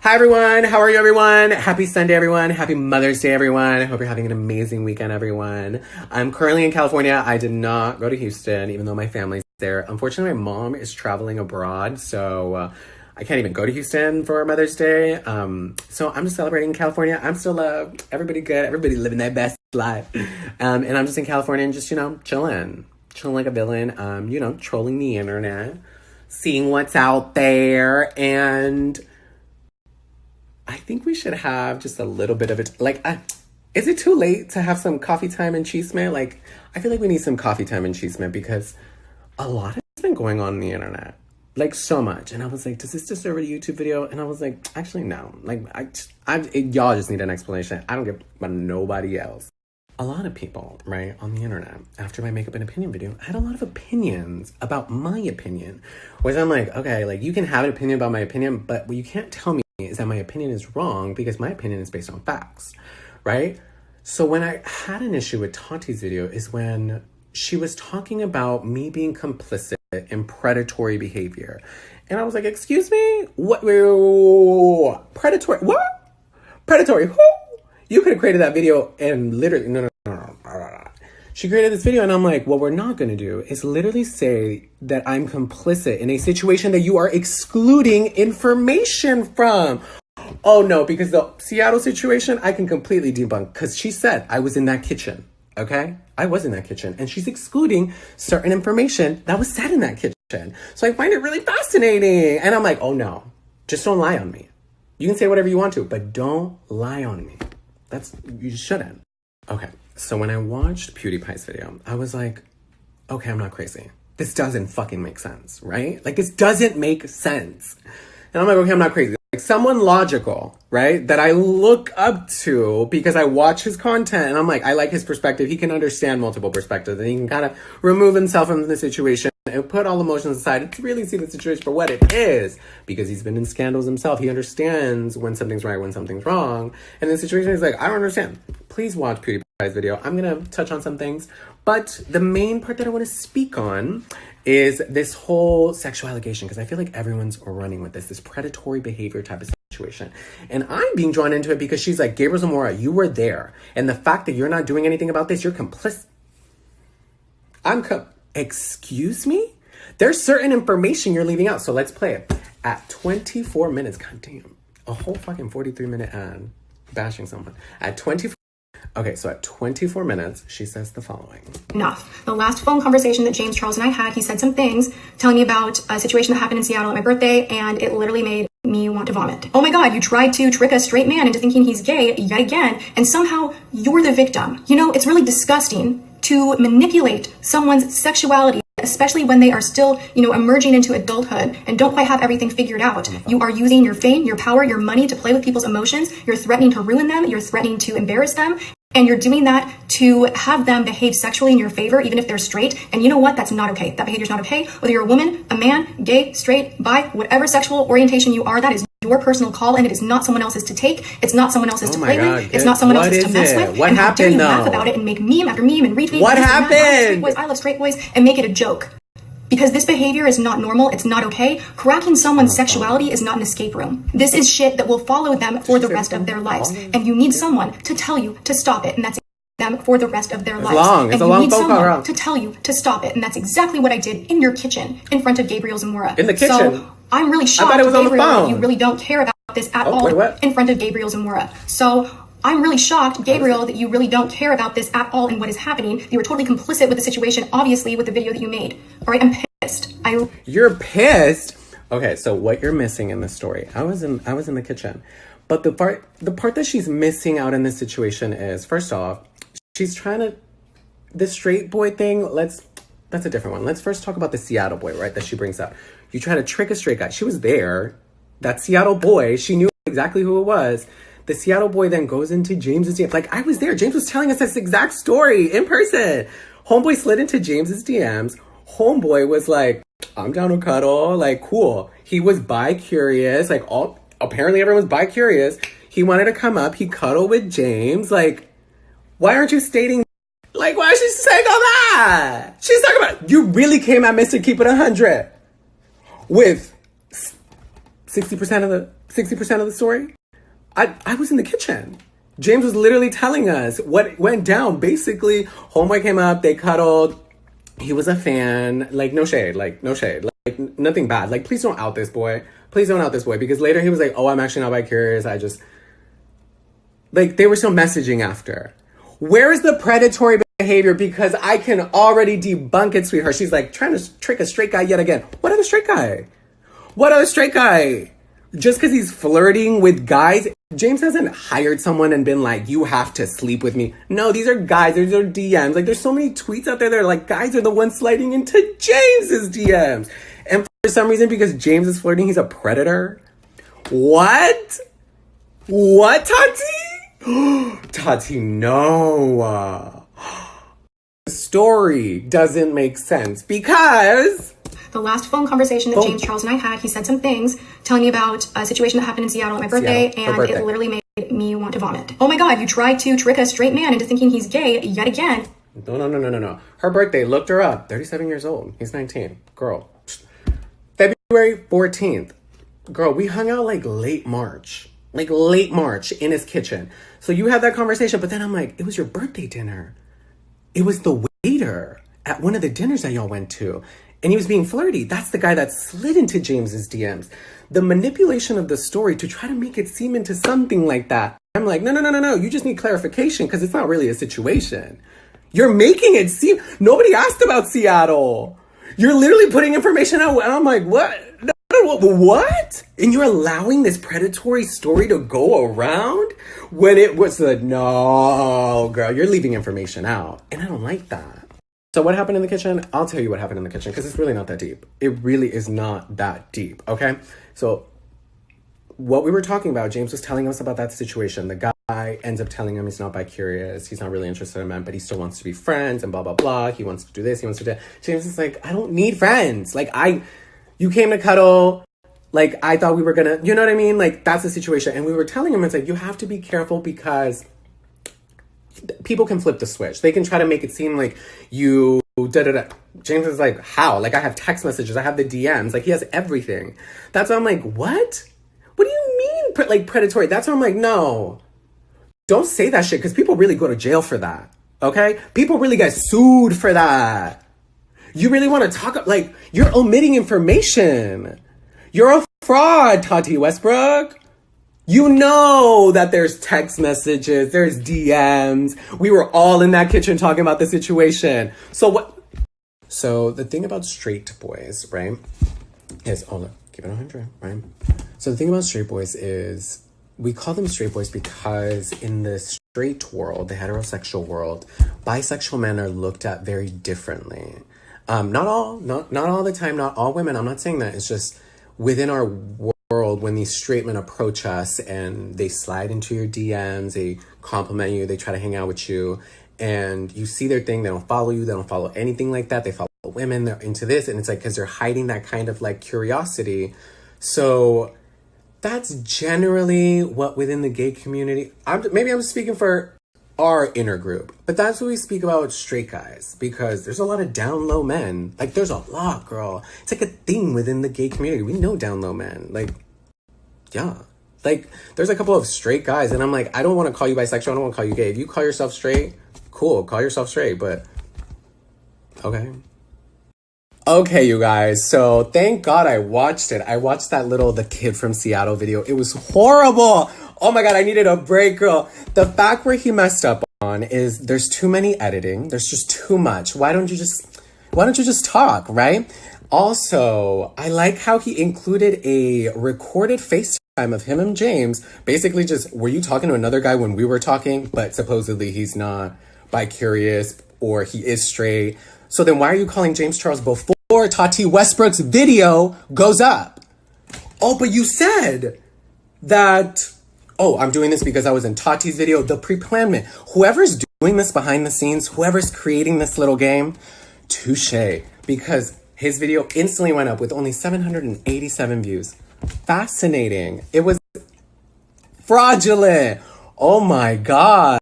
Hi everyone, how are you everyone? Happy Sunday everyone, happy Mother's Day everyone. I hope you're having an amazing weekend everyone. I'm currently in California. I did not go to Houston even though my family's there. Unfortunately, my mom is traveling abroad, so I can't even go to Houston for Mother's Day. So I'm just celebrating in California. I'm still everybody good, everybody living their best life. And I'm just in California and just, chilling like a villain, trolling the internet, seeing what's out there, and I think we should have just a little bit of it. Is it too late to have some coffee time and chisme? I feel like we need some coffee time and chisme because a lot has been going on the internet. So much. And I was like, does this deserve a YouTube video? And I was like, actually, no. Y'all just need an explanation. I don't give about nobody else. A lot of people, right, on the internet, after my makeup and opinion video, had a lot of opinions about my opinion. Which I'm like, okay, you can have an opinion about my opinion, but what you can't tell me is that my opinion is wrong because my opinion is based on facts, right? So when I had an issue with Tati's video is when she was talking about me being complicit in predatory behavior. And I was like, excuse me? What? Predatory? What? Predatory? Who? You could have created that video and literally, no. She created this video and I'm like, what we're not going to do is literally say that I'm complicit in a situation that you are excluding information from. Oh no, because the Seattle situation, I can completely debunk because she said I was in that kitchen, okay? I was in that kitchen and she's excluding certain information that was said in that kitchen. So I find it really fascinating. And I'm like, oh no, just don't lie on me. You can say whatever you want to, but don't lie on me. You shouldn't. Okay. So when I watched PewDiePie's video, I was like, okay, I'm not crazy. This doesn't fucking make sense, right? This doesn't make sense. And I'm like, okay, I'm not crazy. Someone logical, right? That I look up to because I watch his content and I'm like, I like his perspective. He can understand multiple perspectives and he can kind of remove himself from the situation and put all emotions aside to really see the situation for what it is. Because he's been in scandals himself. He understands when something's right, when something's wrong. And in the situation, he's like, I don't understand. Please watch PewDiePie's video. I'm going to touch on some things. But the main part that I want to speak on is this whole sexual allegation. Because I feel like everyone's running with this predatory behavior type of situation. And I'm being drawn into it because she's like, Gabriel Zamora, you were there. And the fact that you're not doing anything about this, you're complicit. Excuse me? There's certain information you're leaving out. So let's play it. At 24 minutes, god damn, a whole fucking 43-minute ad bashing someone. At 24 minutes, she says the following. Enough. The last phone conversation that James Charles and I had, he said some things telling me about a situation that happened in Seattle at my birthday, and it literally made me want to vomit. Oh my God, you tried to trick a straight man into thinking he's gay yet again, and somehow you're the victim. It's really disgusting to manipulate someone's sexuality, especially when they are still, emerging into adulthood and don't quite have everything figured out. You are using your fame, your power, your money to play with people's emotions. You're threatening to ruin them. You're threatening to embarrass them. And you're doing that to have them behave sexually in your favor, even if they're straight. And you know what? That's not okay. That behavior's not okay. Whether you're a woman, a man, gay, straight, bi, whatever sexual orientation you are, that is your personal call, and it is not someone else's to take. It's not someone else's to play with. It's not someone else's to mess with. What happened, though? Laugh about it and make meme after meme and retweet. What happened? I love straight boys, and make it a joke. Because this behavior is not normal, it's not okay. Cracking someone's sexuality is not an escape room. This is shit that will follow them for the rest of their lives. And you need someone to tell you to stop it, and that's them for the rest of their lives. It's a long phone call to tell you to stop it, and that's exactly what I did in your kitchen in front of Gabriel Zamora. In the kitchen? So I'm really shocked, I thought it was Gabriel, on the phone. that you really don't care about this at all in front of Gabriel Zamora. So I'm really shocked, Gabriel, that you really don't care about this at all and what is happening. You were totally complicit with the situation, obviously, with the video that you made. All right, I'm pissed. You're pissed? Okay, so what you're missing in this story, I was in the kitchen. But the part that she's missing out in this situation is, first off, she's trying to, the straight boy thing, that's a different one. Let's first talk about the Seattle boy, right, that she brings up. You try to trick a straight guy. She was there. That Seattle boy, she knew exactly who it was. The Seattle boy then goes into James's DMs. I was there. James was telling us this exact story in person. Homeboy slid into James's DMs. Homeboy was like, I'm down to cuddle. Cool. He was bi-curious. Apparently everyone was bi-curious. He wanted to come up. He cuddled with James. Why aren't you stating? Why is she saying all that? She's talking about, you really came at Mr. Keep It 100 with 60% of the 60% of the story? I was in the kitchen. James was literally telling us what went down. Basically, homeboy came up, they cuddled. He was a fan. Like, no shade. Like, no shade. Like, nothing bad. Like, please don't out this boy. Please don't out this boy. Because later he was like, oh, I'm actually not bi-curious. I just... Like, they were still messaging after. Where is the predatory behavior? Because I can already debunk it, sweetheart. She's like, trying to trick a straight guy yet again. What other straight guy? What other straight guy? Just because he's flirting with guys? James hasn't hired someone and been like, you have to sleep with me. No, these are guys. These are DMs. Like, there's so many tweets out there that are like, guys are the ones sliding into James's DMs. And for some reason, because James is flirting, he's a predator. What? What, Tati? Tati, no. The story doesn't make sense because... The last phone conversation that James Charles and I had, he said some things telling me about a situation that happened in Seattle at my birthday, it literally made me want to vomit. Oh my God, you tried to trick a straight man into thinking he's gay yet again. No. Her birthday, looked her up. 37 years old. He's 19. Girl. February 14th. Girl, we hung out like late March. Like late March in his kitchen. So you had that conversation, but then I'm like, it was your birthday dinner. It was the waiter at one of the dinners that y'all went to. And he was being flirty. That's the guy that slid into James's DMs. The manipulation of the story to try to make it seem into something like that. I'm like, no. You just need clarification because it's not really a situation. You're making it seem... Nobody asked about Seattle. You're literally putting information out. And I'm like, what? What? And you're allowing this predatory story to go around when it was like, no, girl, you're leaving information out. And I don't like that. So what happened in the kitchen? I'll tell you what happened in the kitchen because it's really not that deep. It really is not that deep, okay? So what we were talking about, James was telling us about that situation. The guy ends up telling him he's not bi-curious. He's not really interested in men, but he still wants to be friends and blah, blah, blah. He wants to do this. He wants to do that. James is like, I don't need friends. Like, you came to cuddle. Like, I thought we were gonna, you know what I mean? Like, that's the situation. And we were telling him, it's like, you have to be careful because... people can flip the switch. They can try to make it seem like you James is like, how? Like, I have text messages. I have the DMs. Like, he has everything. That's why I'm like, what? What do you mean, like, predatory? That's why I'm like, no. Don't say that shit, because people really go to jail for that, okay? People really get sued for that. You really want to talk, like, you're omitting information. You're a fraud, Tati Westbrook. You know that there's text messages, there's DMs. We were all in that kitchen talking about the situation. So what? So the thing about straight boys, right, is, oh, look, keep it 100, right? So the thing about straight boys is we call them straight boys because in the straight world, the heterosexual world, bisexual men are looked at very differently. Not all the time, not all women. I'm not saying that. It's just within our world, when these straight men approach us and they slide into your DMs, they compliment you, they try to hang out with you, and you see their thing, they don't follow you, they don't follow anything like that, they follow women, they're into this, and it's like, because they're hiding that kind of like curiosity. So that's generally what within the gay community, maybe I'm speaking for our inner group, but that's what we speak about straight guys, because there's a lot of down low men. Like, there's a lot, girl. It's like a thing within the gay community. We know down low men. Like, yeah. Like, there's a couple of straight guys, and I'm like, I don't want to call you bisexual, I don't want to call you gay. If you call yourself straight, cool, call yourself straight, but okay. Okay, you guys, so thank God I watched it. I watched that The Kid from Seattle video. It was horrible. Oh my God, I needed a break, girl. The fact where he messed up on is there's too many editing. There's just too much. Why don't you just talk, right? Also, I like how he included a recorded FaceTime of him and James. Basically just, were you talking to another guy when we were talking? But supposedly he's not bi-curious or he is straight. So then why are you calling James Charles before Tati Westbrook's video goes up? Oh, but you said that, oh, I'm doing this because I was in Tati's video, the pre-planment. Whoever's doing this behind the scenes, whoever's creating this little game, touche. Because his video instantly went up with only 787 views. Fascinating. It was fraudulent. Oh my God.